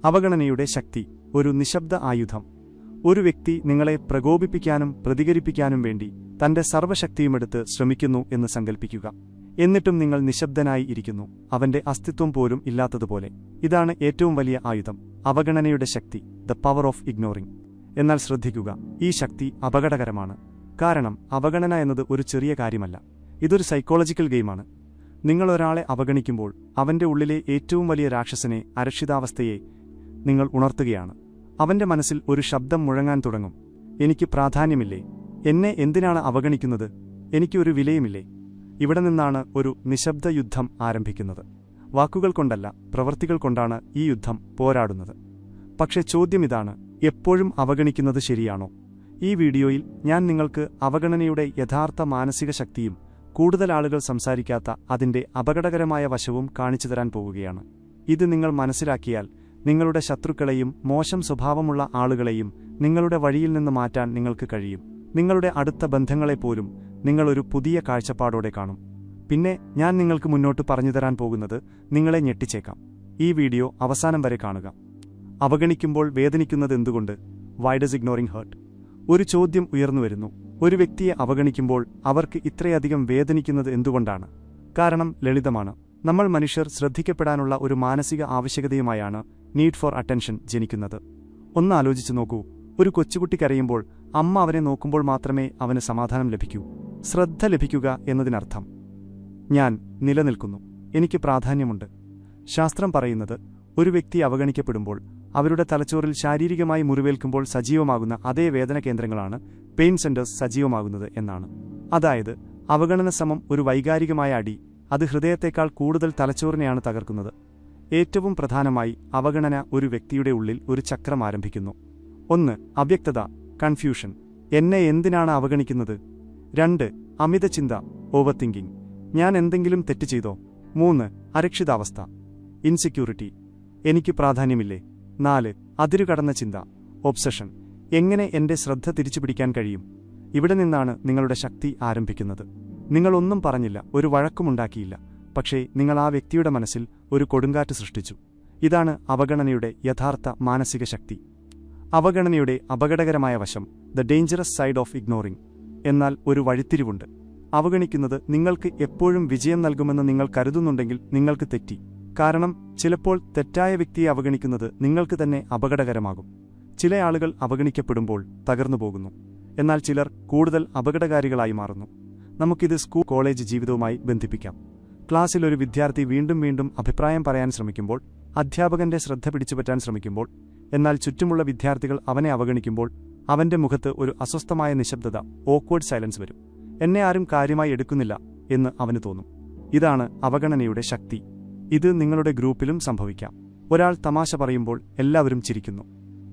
അവഗണനയുടെ ശക്തി, ഒരു നിശബ്ദ ആയുധം. ഒരു വ്യക്തി നിങ്ങളെ പ്രകോപിപ്പിക്കാനും പ്രതികരിപ്പിക്കാനും വേണ്ടി തന്റെ സർവ്വശക്തിയുമെടുത്ത് ശ്രമിക്കുന്നു എന്ന് സങ്കൽപ്പിക്കുക. എന്നിട്ടും നിങ്ങൾ നിശബ്ദനായി ഇരിക്കുന്നു, അവന്റെ അസ്തിത്വം പോലും ഇല്ലാത്തതുപോലെ. ഇതാണ് ഏറ്റവും വലിയ ആയുധം, അവഗണനയുടെ ശക്തി, ദ പവർ ഓഫ് ഇഗ്നോറിംഗ്. എന്നാൽ ശ്രദ്ധിക്കുക, ഈ ശക്തി അപകടകരമാണ്. കാരണം അവഗണന എന്നത് ഒരു ചെറിയ കാര്യമല്ല, ഇതൊരു സൈക്കോളജിക്കൽ ഗെയിമാണ്. നിങ്ങൾ ഒരാളെ അവഗണിക്കുമ്പോൾ അവന്റെ ഉള്ളിലെ ഏറ്റവും വലിയ രാക്ഷസനെ, അരക്ഷിതാവസ്ഥയെ നിങ്ങൾ ഉണർത്തുകയാണ്. അവന്റെ മനസ്സിൽ ഒരു ശബ്ദം മുഴങ്ങാൻ തുടങ്ങും: എനിക്ക് പ്രാധാന്യമില്ലേ? എന്നെ എന്തിനാണ് അവഗണിക്കുന്നത്? എനിക്ക് ഒരു വിലയുമില്ലേ? ഇവിടെ നിന്നാണ് ഒരു നിശബ്ദ യുദ്ധം ആരംഭിക്കുന്നത്. വാക്കുകൾ കൊണ്ടല്ല, പ്രവൃത്തികൾ കൊണ്ടാണ് ഈ യുദ്ധം പോരാടുന്നത്. പക്ഷേ ചോദ്യം ഇതാണ്: എപ്പോഴും അവഗണിക്കുന്നത് ശരിയാണോ? ഈ വീഡിയോയിൽ ഞാൻ നിങ്ങൾക്ക് അവഗണനയുടെ യഥാർത്ഥ മാനസിക ശക്തിയും കൂടുതൽ ആളുകൾ സംസാരിക്കാത്ത അതിന്റെ അപകടകരമായ വശവും കാണിച്ചു തരാൻ പോവുകയാണ്. ഇത് നിങ്ങൾ മനസ്സിലാക്കിയാൽ നിങ്ങളുടെ ശത്രുക്കളെയും മോശം സ്വഭാവമുള്ള ആളുകളെയും നിങ്ങളുടെ വഴിയിൽ നിന്ന് മാറ്റാൻ നിങ്ങൾക്ക് കഴിയും. നിങ്ങളുടെ അടുത്ത ബന്ധങ്ങളെപ്പോലും നിങ്ങളൊരു പുതിയ കാഴ്ചപ്പാടോടെ കാണും. പിന്നെ ഞാൻ നിങ്ങൾക്ക് മുന്നോട്ട് പറഞ്ഞുതരാൻ പോകുന്നത് നിങ്ങളെ ഞെട്ടിച്ചേക്കാം. ഈ വീഡിയോ അവസാനം വരെ കാണുക. അവഗണിക്കുമ്പോൾ വേദനിക്കുന്നത് എന്തുകൊണ്ട്? Why does ignoring hurt? ഒരു ചോദ്യം ഉയർന്നുവരുന്നു. ഒരു വ്യക്തിയെ അവഗണിക്കുമ്പോൾ അവർക്ക് ഇത്രയധികം വേദനിക്കുന്നത് എന്തുകൊണ്ടാണ്? കാരണം ലളിതമാണ്. നമ്മൾ മനുഷ്യർ ശ്രദ്ധിക്കപ്പെടാനുള്ള ഒരു മാനസിക ആവശ്യകതയുമായാണ് നീഡ് ഫോർ അറ്റൻഷൻ ജനിക്കുന്നത്. ഒന്ന് ആലോചിച്ചു നോക്കൂ. ഒരു കൊച്ചുകുട്ടി കരയുമ്പോൾ അമ്മ അവനെ നോക്കുമ്പോൾ മാത്രമേ അവന് സമാധാനം ലഭിക്കൂ. ശ്രദ്ധ ലഭിക്കുക എന്നതിനർത്ഥം ഞാൻ നിലനിൽക്കുന്നു, എനിക്ക് പ്രാധാന്യമുണ്ട്. ശാസ്ത്രം പറയുന്നത് ഒരു വ്യക്തി അവഗണിക്കപ്പെടുമ്പോൾ അവരുടെ തലച്ചോറിൽ ശാരീരികമായി മുറിവേൽക്കുമ്പോൾ സജീവമാകുന്ന അതേ വേദന കേന്ദ്രങ്ങളാണ് പെയിൻ സെന്റേഴ്സ് സജീവമാകുന്നത് എന്നാണ്. അതായത് അവഗണന സമം ഒരു വൈകാരികമായ അടി, അത് ഹൃദയത്തേക്കാൾ കൂടുതൽ തലച്ചോറിനെയാണ് തകർക്കുന്നത്. ഏറ്റവും പ്രധാനമായി അവഗണന ഒരു വ്യക്തിയുടെ ഉള്ളിൽ ഒരു ചക്രം ആരംഭിക്കുന്നു. 1. അവ്യക്തത, കൺഫ്യൂഷൻ. എന്നെ എന്തിനാണ് അവഗണിക്കുന്നത്? 2. അമിത ചിന്ത, ഓവർ തിങ്കിങ്. ഞാൻ എന്തെങ്കിലും തെറ്റ് ചെയ്തോ? 3. അരക്ഷിതാവസ്ഥ, ഇൻസെക്യൂരിറ്റി. എനിക്ക് പ്രാധാന്യമില്ലേ? 4. അതിരുകടന്ന ചിന്ത, ഒബ്സഷൻ. എങ്ങനെ എന്റെ ശ്രദ്ധ തിരിച്ചുപിടിക്കാൻ കഴിയും? ഇവിടെ നിന്നാണ് നിങ്ങളുടെ ശക്തി ആരംഭിക്കുന്നത്. നിങ്ങളൊന്നും പറഞ്ഞില്ല, ഒരു വഴക്കുമുണ്ടാക്കിയില്ല, പക്ഷേ നിങ്ങൾ ആ വ്യക്തിയുടെ മനസ്സിൽ ഒരു കൊടുങ്കാറ്റ് സൃഷ്ടിച്ചു. ഇതാണ് അവഗണനയുടെ യഥാർത്ഥ മാനസിക ശക്തി. അവഗണനയുടെ അപകടകരമായ വശം, the dangerous side of ignoring. എന്നാൽ ഒരു വഴിത്തിരിവുണ്ട്. അവഗണിക്കുന്നത് നിങ്ങൾക്ക് എപ്പോഴും വിജയം നൽകുമെന്ന് നിങ്ങൾ കരുതുന്നുണ്ടെങ്കിൽ നിങ്ങൾക്ക് തെറ്റി. കാരണം ചിലപ്പോൾ തെറ്റായ വ്യക്തിയെ അവഗണിക്കുന്നത് നിങ്ങൾക്ക് തന്നെ അപകടകരമാകും. ചില ആളുകൾ അവഗണിക്കപ്പെടുമ്പോൾ തകർന്നുപോകുന്നു, എന്നാൽ ചിലർ കൂടുതൽ അപകടകാരികളായി മാറുന്നു. നമുക്കിത് സ്കൂൾ കോളേജ് ജീവിതവുമായി ബന്ധിപ്പിക്കാം. ക്ലാസ്സിൽ ഒരു വിദ്യാർത്ഥി വീണ്ടും വീണ്ടും അഭിപ്രായം പറയാൻ ശ്രമിക്കുമ്പോൾ, അധ്യാപകന്റെ ശ്രദ്ധ പിടിച്ചുപറ്റാൻ ശ്രമിക്കുമ്പോൾ, എന്നാൽ ചുറ്റുമുള്ള വിദ്യാർത്ഥികൾ അവനെ അവഗണിക്കുമ്പോൾ അവന്റെ മുഖത്ത് ഒരു അസ്വസ്ഥമായ നിശബ്ദത, ഓക്വേർഡ് സൈലൻസ് വരും. എന്നെ ആരും കാര്യമായി എടുക്കുന്നില്ല എന്ന് അവന് തോന്നും. ഇതാണ് അവഗണനയുടെ ശക്തി. ഇത് നിങ്ങളുടെ ഗ്രൂപ്പിലും സംഭവിക്കാം. ഒരാൾ തമാശ പറയുമ്പോൾ എല്ലാവരും ചിരിക്കുന്നു.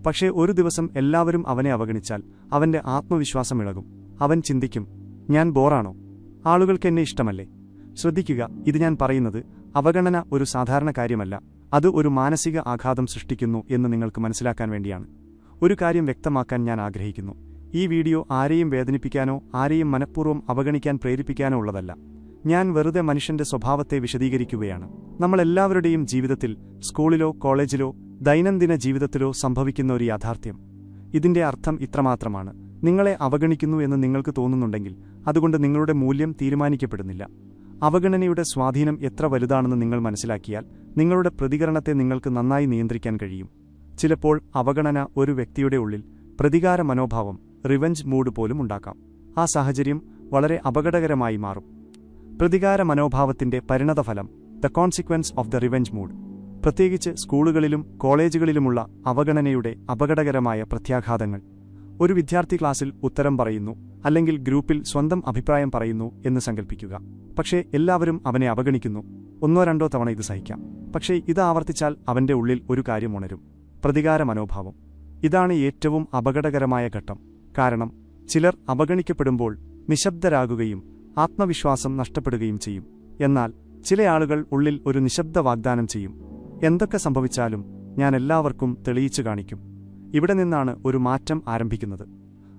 പക്ഷേ ഒരു ദിവസം എല്ലാവരും അവനെ അവഗണിച്ചാൽ അവന്റെ ആത്മവിശ്വാസം ഇളകും. അവൻ ചിന്തിക്കും, ഞാൻ ബോറാണോ? ആളുകൾക്ക് എന്നെ ഇഷ്ടമല്ലേ? ശ്രദ്ധിക്കുക, ഇത് ഞാൻ പറയുന്നത് അവഗണന ഒരു സാധാരണ കാര്യമല്ല, അത് ഒരു മാനസിക ആഘാതം സൃഷ്ടിക്കുന്നു എന്ന് നിങ്ങൾക്ക് മനസ്സിലാക്കാൻ വേണ്ടിയാണ്. ഒരു കാര്യം വ്യക്തമാക്കാൻ ഞാൻ ആഗ്രഹിക്കുന്നു. ഈ വീഡിയോ ആരെയും വേദനിപ്പിക്കാനോ ആരെയും മനഃപൂർവ്വം അവഗണിക്കാൻ പ്രേരിപ്പിക്കാനോ ഉള്ളതല്ല. ഞാൻ വെറുതെ മനുഷ്യന്റെ സ്വഭാവത്തെ വിശദീകരിക്കുകയാണ്. നമ്മളെല്ലാവരുടെയും ജീവിതത്തിൽ, സ്കൂളിലോ കോളേജിലോ ദൈനംദിന ജീവിതത്തിലോ സംഭവിക്കുന്ന ഒരു യാഥാർത്ഥ്യം. ഇതിന്റെ അർത്ഥം ഇത്രമാത്രമാണ്: നിങ്ങളെ അവഗണിക്കുന്നു എന്ന് നിങ്ങൾക്ക് തോന്നുന്നുണ്ടെങ്കിൽ അതുകൊണ്ട് നിങ്ങളുടെ മൂല്യം തീരുമാനിക്കപ്പെടുന്നില്ല. അവഗണനയുടെ സ്വാധീനം എത്ര വലുതാണെന്ന് നിങ്ങൾ മനസ്സിലാക്കിയാൽ നിങ്ങളുടെ പ്രതികരണത്തെ നിങ്ങൾക്ക് നന്നായി നിയന്ത്രിക്കാൻ കഴിയും. ചിലപ്പോൾ അവഗണന ഒരു വ്യക്തിയുടെ ഉള്ളിൽ പ്രതികാര മനോഭാവം, റിവെഞ്ച് മൂഡ് പോലും ഉണ്ടാക്കാം. ആ സാഹചര്യം വളരെ അപകടകരമായി മാറും. പ്രതികാര മനോഭാവത്തിന്റെ പരിണതഫലം, the consequence of the revenge mood. പ്രത്യേകിച്ച് സ്കൂളുകളിലും കോളേജുകളിലുമുള്ള അവഗണനയുടെ അപകടകരമായ പ്രത്യാഘാതങ്ങൾ. ഒരു വിദ്യാർത്ഥി ക്ലാസ്സിൽ ഉത്തരം പറയുന്നു, അല്ലെങ്കിൽ ഗ്രൂപ്പിൽ സ്വന്തം അഭിപ്രായം പറയുന്നു എന്ന് സങ്കൽപ്പിക്കുക. പക്ഷേ എല്ലാവരും അവനെ അവഗണിക്കുന്നു. 1-2 തവണ ഇത് സഹിക്കാം. പക്ഷേ ഇത് ആവർത്തിച്ചാൽ അവന്റെ ഉള്ളിൽ ഒരു കാര്യം ഉണരും: പ്രതികാര മനോഭാവം. ഇതാണ് ഏറ്റവും അപകടകരമായ ഘട്ടം. കാരണം ചിലർ അവഗണിക്കപ്പെടുമ്പോൾ നിശബ്ദരാകുകയും ആത്മവിശ്വാസം നഷ്ടപ്പെടുകയും ചെയ്യും. എന്നാൽ ചില ആളുകൾ ഉള്ളിൽ ഒരു നിശബ്ദ വാഗ്ദാനം ചെയ്യും: എന്തൊക്കെ സംഭവിച്ചാലും ഞാൻ എല്ലാവർക്കും തെളിയിച്ചു കാണിക്കും. ഇവിടെ നിന്നാണ് ഒരു മാറ്റം ആരംഭിക്കുന്നത്.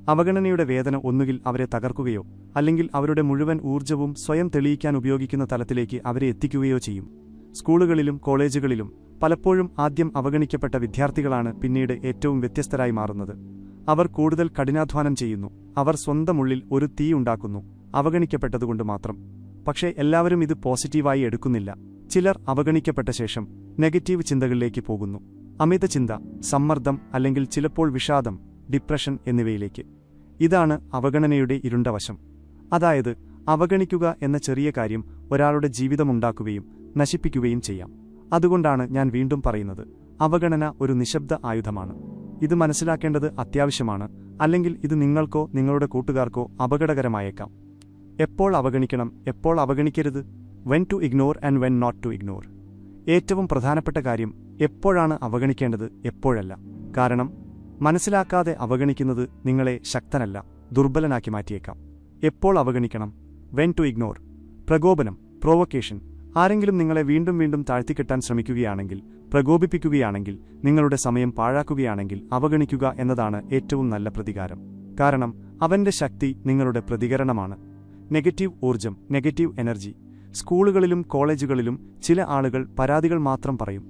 അവഗണനയുടെ വേദന ഒന്നുകിൽ അവരെ തകർക്കുകയോ അല്ലെങ്കിൽ അവരുടെ മുഴുവൻ ഊർജ്ജവും സ്വയം തെളിയിക്കാൻ ഉപയോഗിക്കുന്ന തലത്തിലേക്ക് അവരെ എത്തിക്കുകയോ ചെയ്യും. സ്കൂളുകളിലും കോളേജുകളിലും പലപ്പോഴും ആദ്യം അവഗണിക്കപ്പെട്ട വിദ്യാർത്ഥികളാണ് പിന്നീട് ഏറ്റവും വ്യത്യസ്തരായി മാറുന്നത്. അവർ കൂടുതൽ കഠിനാധ്വാനം ചെയ്യുന്നു, അവർ സ്വന്തം ഉള്ളിൽ ഒരു തീ ഉണ്ടാക്കുന്നു, അവഗണിക്കപ്പെട്ടതുകൊണ്ട് മാത്രം. പക്ഷേ എല്ലാവരും ഇത് പോസിറ്റീവായി എടുക്കുന്നില്ല. ചിലർ അവഗണിക്കപ്പെട്ട ശേഷം നെഗറ്റീവ് ചിന്തകളിലേക്ക് പോകുന്നു. അമിത ചിന്ത, സമ്മർദ്ദം, അല്ലെങ്കിൽ ചിലപ്പോൾ വിഷാദം, ഡിപ്രഷൻ എന്നിവയിലേക്ക്. ഇതാണ് അവഗണനയുടെ ഇരുണ്ട വശം. അതായത്, അവഗണിക്കുക എന്ന ചെറിയ കാര്യം ഒരാളുടെ ജീവിതമുണ്ടാക്കുകയും നശിപ്പിക്കുകയും ചെയ്യാം. അതുകൊണ്ടാണ് ഞാൻ വീണ്ടും പറയുന്നത്, അവഗണന ഒരു നിശബ്ദ ആയുധമാണ്. ഇത് മനസ്സിലാക്കേണ്ടത് അത്യാവശ്യമാണ്, അല്ലെങ്കിൽ ഇത് നിങ്ങൾക്കോ നിങ്ങളുടെ കൂട്ടുകാർക്കോ അപകടകരമായേക്കാം. എപ്പോൾ അവഗണിക്കണം, എപ്പോൾ അവഗണിക്കരുത്? When to ignore and when not to ignore. ഏറ്റവും പ്രധാനപ്പെട്ട കാര്യം, എപ്പോഴാണ് അവഗണിക്കേണ്ടത്, എപ്പോഴല്ല. കാരണം മനസ്സിലാക്കാതെ അവഗണിക്കുന്നത് നിങ്ങളെ ശക്തനല്ല, ദുർബലനാക്കി മാറ്റിയേക്കാം. എപ്പോൾ അവഗണിക്കണം? When to ignore. പ്രകോപനം, പ്രൊവൊക്കേഷൻ. ആരെങ്കിലും നിങ്ങളെ വീണ്ടും വീണ്ടും താഴ്ത്തിക്കെട്ടാൻ ശ്രമിക്കുകയാണെങ്കിൽ, പ്രകോപിപ്പിക്കുകയാണെങ്കിൽ, നിങ്ങളുടെ സമയം പാഴാക്കുകയാണെങ്കിൽ അവഗണിക്കുക എന്നതാണ് ഏറ്റവും നല്ല പ്രതികാരം. കാരണം അവന്റെ ശക്തി നിങ്ങളുടെ പ്രതികരണമാണ്. നെഗറ്റീവ് ഊർജം, നെഗറ്റീവ് എനർജി. സ്കൂളുകളിലും കോളേജുകളിലും ചില ആളുകൾ പരാതികൾ മാത്രം പറയും,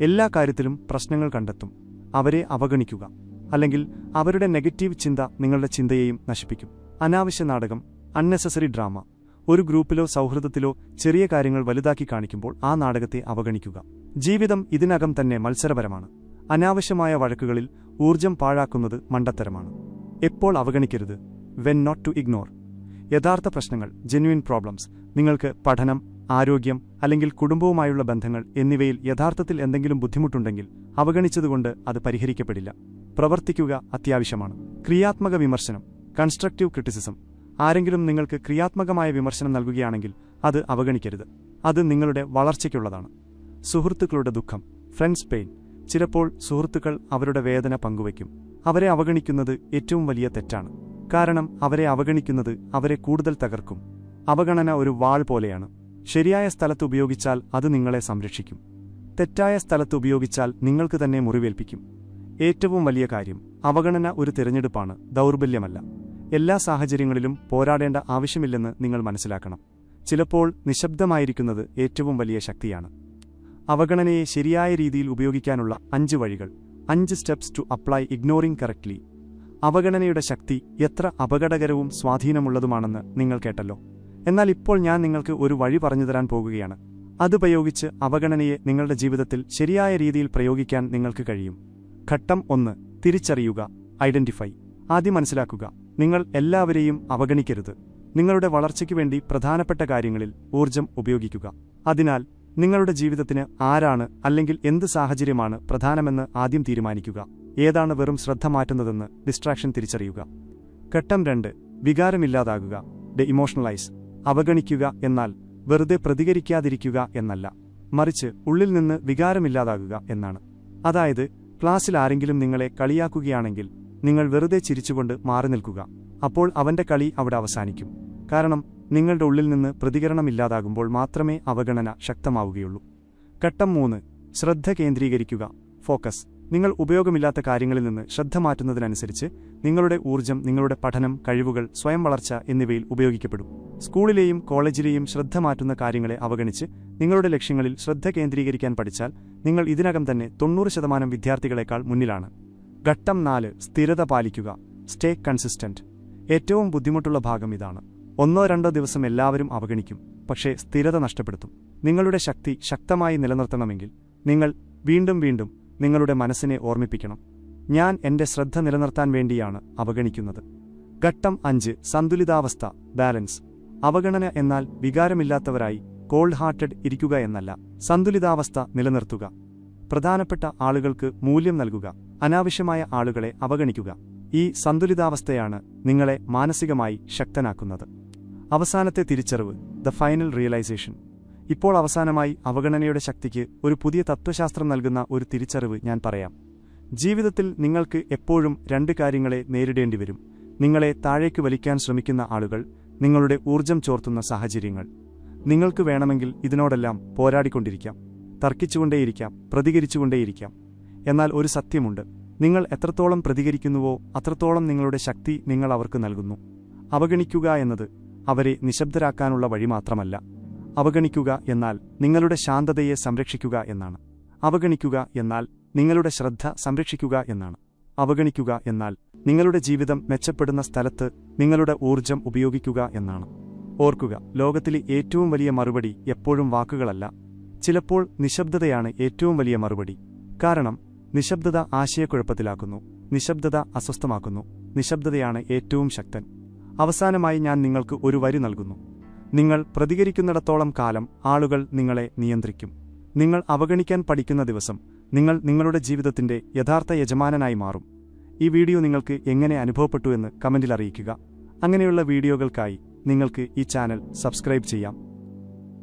എല്ലാ കാര്യത്തിലും പ്രശ്നങ്ങൾ കണ്ടെത്തും. അവരെ അവഗണിക്കുക. അല്ലെങ്കിൽ അവരുടെ നെഗറ്റീവ് ചിന്ത നിങ്ങളുടെ ചിന്തയെയും നശിപ്പിക്കും. അനാവശ്യ നാടകം, അൺനെസസറി ഡ്രാമ. ഒരു ഗ്രൂപ്പിലോ സൗഹൃദത്തിലോ ചെറിയ കാര്യങ്ങൾ വലുതാക്കി കാണിക്കുമ്പോൾ ആ നാടകത്തെ അവഗണിക്കുക. ജീവിതം ഇതിനകം തന്നെ മത്സരപരമാണ്. അനാവശ്യമായ വഴക്കുകളിൽ ഊർജം പാഴാക്കുന്നത് മണ്ടത്തരമാണ്. എപ്പോൾ അവഗണിക്കരുത്? When not to ignore. യഥാർത്ഥ പ്രശ്നങ്ങൾ, ജെന്യുവിൻ പ്രോബ്ലംസ്. നിങ്ങൾക്ക് പഠനം, ആരോഗ്യം, അല്ലെങ്കിൽ കുടുംബവുമായുള്ള ബന്ധങ്ങൾ എന്നിവയിൽ യഥാർത്ഥത്തിൽ എന്തെങ്കിലും ബുദ്ധിമുട്ടുണ്ടെങ്കിൽ അവഗണിച്ചതുകൊണ്ട് അത് പരിഹരിക്കപ്പെടില്ല. പ്രവർത്തിക്കുക അത്യാവശ്യമാണ്. ക്രിയാത്മക വിമർശനം, കൺസ്ട്രക്റ്റീവ് ക്രിറ്റിസിസം. ആരെങ്കിലും നിങ്ങൾക്ക് ക്രിയാത്മകമായ വിമർശനം നൽകുകയാണെങ്കിൽ അത് അവഗണിക്കരുത്. അത് നിങ്ങളുടെ വളർച്ചയ്ക്കുള്ളതാണ്. സുഹൃത്തുക്കളുടെ ദുഃഖം, ഫ്രണ്ട്സ് പെയിൻ. ചിലപ്പോൾ സുഹൃത്തുക്കൾ അവരുടെ വേദന പങ്കുവയ്ക്കും. അവരെ അവഗണിക്കുന്നത് ഏറ്റവും വലിയ തെറ്റാണ്. കാരണം അവരെ അവഗണിക്കുന്നത് അവരെ കൂടുതൽ തകർക്കും. അവഗണന ഒരു വാൾ പോലെയാണ്. ശരിയായ സ്ഥലത്ത് ഉപയോഗിച്ചാൽ അത് നിങ്ങളെ സംരക്ഷിക്കും. തെറ്റായ സ്ഥലത്ത് ഉപയോഗിച്ചാൽ നിങ്ങൾക്ക് തന്നെ മുറിവേൽപ്പിക്കും. ഏറ്റവും വലിയ കാര്യം, അവഗണന ഒരു തിരഞ്ഞെടുപ്പാണ്, ദൗർബല്യമല്ല. എല്ലാ സാഹചര്യങ്ങളിലും പോരാടേണ്ട ആവശ്യമില്ലെന്ന് നിങ്ങൾ മനസ്സിലാക്കണം. ചിലപ്പോൾ നിശബ്ദമായിരിക്കുന്നത് ഏറ്റവും വലിയ ശക്തിയാണ്. അവഗണനയെ ശരിയായ രീതിയിൽ ഉപയോഗിക്കാനുള്ള 5 വഴികൾ. 5 steps to apply ignoring correctly. അവഗണനയുടെ ശക്തി എത്ര അപകടകരവും സ്വാധീനമുള്ളതുമാണെന്ന് നിങ്ങൾ കേട്ടല്ലോ. എന്നാൽ ഇപ്പോൾ ഞാൻ നിങ്ങൾക്ക് ഒരു വഴി പറഞ്ഞുതരാൻ പോകുകയാണ്. അതുപയോഗിച്ച് അവഗണനയെ നിങ്ങളുടെ ജീവിതത്തിൽ ശരിയായ രീതിയിൽ പ്രയോഗിക്കാൻ നിങ്ങൾക്ക് കഴിയും. ഘട്ടം 1. തിരിച്ചറിയുക, ഐഡന്റിഫൈ. ആദ്യം മനസ്സിലാക്കുക, നിങ്ങൾ എല്ലാവരെയും അവഗണിക്കരുത്. നിങ്ങളുടെ വളർച്ചയ്ക്കു വേണ്ടി പ്രധാനപ്പെട്ട കാര്യങ്ങളിൽ ഊർജം ഉപയോഗിക്കുക. അതിനാൽ നിങ്ങളുടെ ജീവിതത്തിന് ആരാണ് അല്ലെങ്കിൽ എന്ത് സാഹചര്യമാണ് പ്രധാനമെന്ന് ആദ്യം തീരുമാനിക്കുക. ഏതാണ് വെറും ശ്രദ്ധ മാറ്റുന്നതെന്ന് ഡിസ്ട്രാക്ഷൻ തിരിച്ചറിയുക. ഘട്ടം 2. വികാരമില്ലാതാകുക, ഇമോഷണലൈസ്. അവഗണിക്കുക എന്നാൽ വെറുതെ പ്രതികരിക്കാതിരിക്കുക എന്നല്ല, മറിച്ച് ഉള്ളിൽ നിന്ന് വികാരമില്ലാതാകുക എന്നാണ്. അതായത്, ക്ലാസ്സിൽ ആരെങ്കിലും നിങ്ങളെ കളിയാക്കുകയാണെങ്കിൽ നിങ്ങൾ വെറുതെ ചിരിച്ചുകൊണ്ട് മാറി നിൽക്കുക. അപ്പോൾ അവന്റെ കളി അവിടെ അവസാനിക്കും. കാരണം നിങ്ങളുടെ ഉള്ളിൽ നിന്ന് പ്രതികരണമില്ലാതാകുമ്പോൾ മാത്രമേ അവഗണന ശക്തമാവുകയുള്ളൂ. ഘട്ടം 3. ശ്രദ്ധ കേന്ദ്രീകരിക്കുക, ഫോക്കസ്. നിങ്ങൾ ഉപയോഗമില്ലാത്ത കാര്യങ്ങളിൽ നിന്ന് ശ്രദ്ധ മാറ്റുന്നതിനനുസരിച്ച് നിങ്ങളുടെ ഊർജം നിങ്ങളുടെ പഠനം, കഴിവുകൾ, സ്വയം വളർച്ച എന്നിവയിൽ ഉപയോഗിക്കപ്പെടും. സ്കൂളിലെയും കോളേജിലെയും ശ്രദ്ധ മാറ്റുന്ന കാര്യങ്ങളെ അവഗണിച്ച് നിങ്ങളുടെ ലക്ഷ്യങ്ങളിൽ ശ്രദ്ധ കേന്ദ്രീകരിക്കാൻ പഠിച്ചാൽ നിങ്ങൾ ഇതിനകം തന്നെ 90% വിദ്യാർത്ഥികളെക്കാൾ മുന്നിലാണ്. ഘട്ടം 4. സ്ഥിരത പാലിക്കുക, സ്റ്റേ കൺസിസ്റ്റന്റ്. ഏറ്റവും ബുദ്ധിമുട്ടുള്ള ഭാഗം ഇതാണ്. 1-2 ദിവസം എല്ലാവരും അവഗണിക്കും, പക്ഷേ സ്ഥിരത നഷ്ടപ്പെടുത്തും. നിങ്ങളുടെ ശക്തി ശക്തമായി നിലനിർത്തണമെങ്കിൽ നിങ്ങൾ വീണ്ടും വീണ്ടും നിങ്ങളുടെ മനസ്സിനെ ഓർമ്മിപ്പിക്കണം, ഞാൻ എന്റെ ശ്രദ്ധ നിലനിർത്താൻ വേണ്ടിയാണ് അവഗണിക്കുന്നത്. ഘട്ടം 5. സന്തുലിതാവസ്ഥ, ബാലൻസ്. അവഗണന എന്നാൽ വികാരമില്ലാത്തവരായി കോൾഡ് ഹാർട്ടഡ് ഇരിക്കുക എന്നല്ല, സന്തുലിതാവസ്ഥ നിലനിർത്തുക. പ്രധാനപ്പെട്ട ആളുകൾക്ക് മൂല്യം നൽകുക, അനാവശ്യമായ ആളുകളെ അവഗണിക്കുക. ഈ സന്തുലിതാവസ്ഥയാണ് നിങ്ങളെ മാനസികമായി ശക്തനാക്കുന്നത്. അവസാനത്തെ തിരിച്ചറിവ്, ദ ഫൈനൽ റിയലൈസേഷൻ. ഇപ്പോൾ അവസാനമായി അവഗണനയുടെ ശക്തിക്ക് ഒരു പുതിയ തത്വശാസ്ത്രം നൽകുന്ന ഒരു തിരിച്ചറിവ് ഞാൻ പറയാം. ജീവിതത്തിൽ നിങ്ങൾക്ക് എപ്പോഴും 2 കാര്യങ്ങളെ നേരിടേണ്ടിവരും: നിങ്ങളെ താഴേക്ക് വലിക്കാൻ ശ്രമിക്കുന്ന ആളുകൾ, നിങ്ങളുടെ ഊർജം ചോർത്തുന്ന സാഹചര്യങ്ങൾ. നിങ്ങൾക്ക് വേണമെങ്കിൽ ഇതിനോടെല്ലാം പോരാടിക്കൊണ്ടിരിക്കാം, തർക്കിച്ചുകൊണ്ടേയിരിക്കാം, പ്രതികരിച്ചുകൊണ്ടേയിരിക്കാം. എന്നാൽ ഒരു സത്യമുണ്ട്, നിങ്ങൾ എത്രത്തോളം പ്രതികരിക്കുന്നുവോ അത്രത്തോളം നിങ്ങളുടെ ശക്തി നിങ്ങൾ അവർക്ക് നൽകുന്നു. അവഗണിക്കുക എന്നത് അവരെ നിശബ്ദരാക്കാനുള്ള വഴി മാത്രമല്ല. അവഗണിക്കുക എന്നാൽ നിങ്ങളുടെ ശാന്തതയെ സംരക്ഷിക്കുക എന്നാണ്. അവഗണിക്കുക എന്നാൽ നിങ്ങളുടെ ശ്രദ്ധ സംരക്ഷിക്കുക എന്നാണ്. അവഗണിക്കുക എന്നാൽ നിങ്ങളുടെ ജീവിതം മെച്ചപ്പെടുന്ന സ്ഥലത്ത് നിങ്ങളുടെ ഊർജം ഉപയോഗിക്കുക എന്നാണ്. ഓർക്കുക, ലോകത്തിലെ ഏറ്റവും വലിയ മറുപടി എപ്പോഴും വാക്കുകളല്ല. ചിലപ്പോൾ നിശബ്ദതയാണ് ഏറ്റവും വലിയ മറുപടി. കാരണം നിശബ്ദത ആശയക്കുഴപ്പത്തിലാക്കുന്നു, നിശബ്ദത അസ്വസ്ഥമാക്കുന്നു, നിശബ്ദതയാണ് ഏറ്റവും ശക്തൻ. അവസാനമായി ഞാൻ നിങ്ങൾക്ക് ഒരു വരി നൽകുന്നു. നിങ്ങൾ പ്രതികരിക്കുന്നിടത്തോളം കാലം ആളുകൾ നിങ്ങളെ നിയന്ത്രിക്കും. നിങ്ങൾ അവഗണിക്കാൻ പഠിക്കുന്ന ദിവസം നിങ്ങൾ നിങ്ങളുടെ ജീവിതത്തിന്റെ യഥാർത്ഥ യജമാനനായി മാറും. ഈ വീഡിയോ നിങ്ങൾക്ക് എങ്ങനെ അനുഭവപ്പെട്ടു എന്ന് കമന്റിൽ അറിയിക്കുക. അങ്ങനെയുള്ള വീഡിയോകൾക്കായി നിങ്ങൾക്ക് ഈ ചാനൽ സബ്സ്ക്രൈബ് ചെയ്യാം.